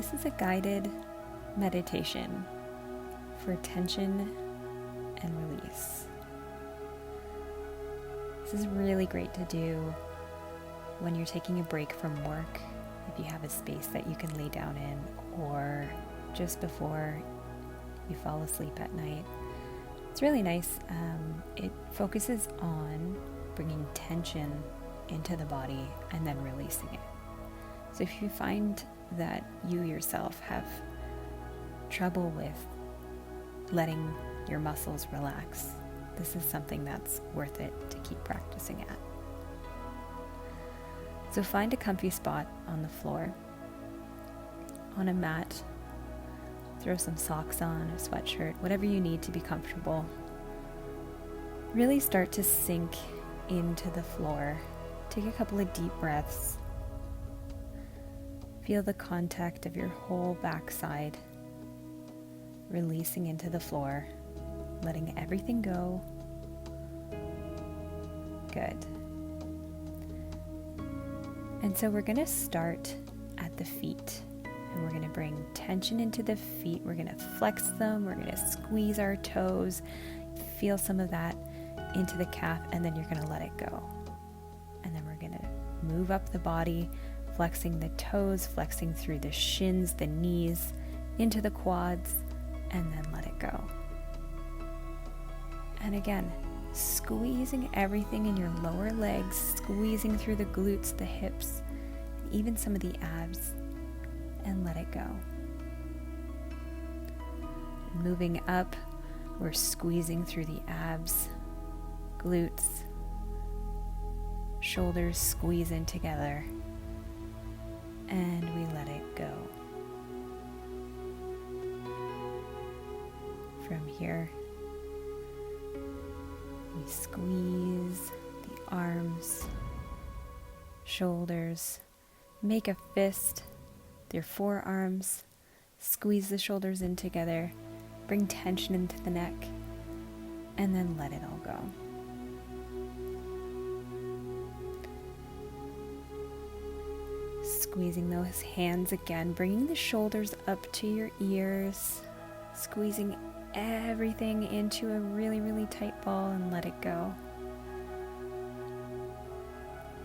this is a guided meditation for tension and release. This is really great to do when you're taking a break from work, if you have a space that you can lay down in, or just before you fall asleep at night. It's really nice. It focuses on bringing tension into the body and then releasing it. So if you find that you yourself have trouble with letting your muscles relax, this is something that's worth it to keep practicing at. So find a comfy spot on the floor, on a mat. Throw some socks on, a sweatshirt, whatever you need to be comfortable. Really start to sink into the floor. Take a couple of deep breaths. Feel the contact of your whole backside releasing into the floor, letting everything go. Good. And so we're going to start at the feet. And we're going to bring tension into the feet. We're going to flex them. We're going to squeeze our toes. Feel some of that into the calf, and then you're going to let it go. And then we're going to move up the body, flexing the toes, flexing through the shins, the knees, into the quads, and then let it go. And again, squeezing everything in your lower legs, squeezing through the glutes, the hips, and even some of the abs. And let it go. Moving up, we're squeezing through the abs, glutes, shoulders squeeze in together, and we let it go. From here, we squeeze the arms, shoulders, make a fist. Your forearms, squeeze the shoulders in together, bring tension into the neck, and then let it all go. Squeezing those hands again, bringing the shoulders up to your ears, squeezing everything into a really, really tight ball and let it go.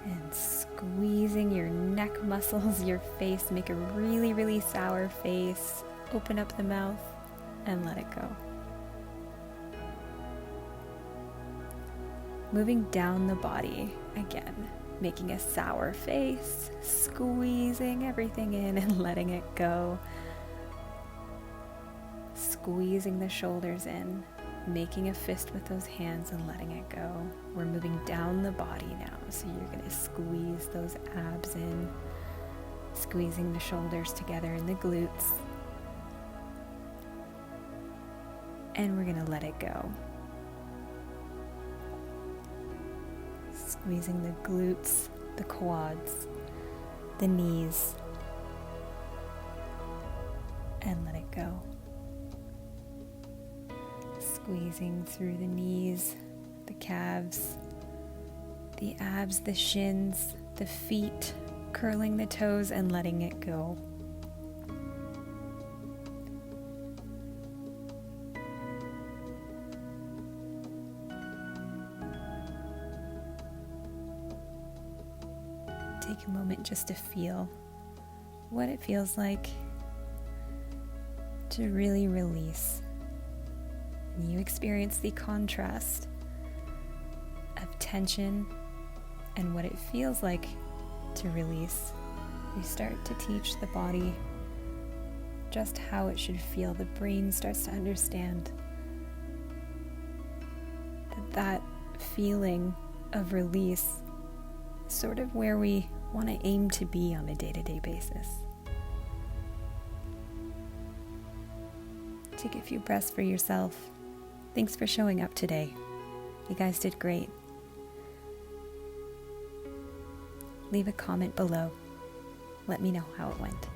And squeezing your neck muscles, your face, make a really, really sour face. Open up the mouth and let it go. Moving down the body again, making a sour face, squeezing everything in and letting it go. Squeezing the shoulders in, making a fist with those hands and letting it go. We're moving down the body now, so you're going to squeeze those abs in, squeezing the shoulders together in the glutes, and we're going to let it go. Squeezing the glutes, the quads, the knees, and let it go. Squeezing through the knees, the calves, the abs, the shins, the feet, curling the toes and letting it go. Take a moment just to feel what it feels like to really release. And you experience the contrast of tension and what it feels like to release. You start to teach the body just how it should feel. The brain starts to understand that feeling of release is sort of where we want to aim to be on a day-to-day basis. Take a few breaths for yourself. Thanks for showing up today. You guys did great. Leave a comment below. Let me know how it went.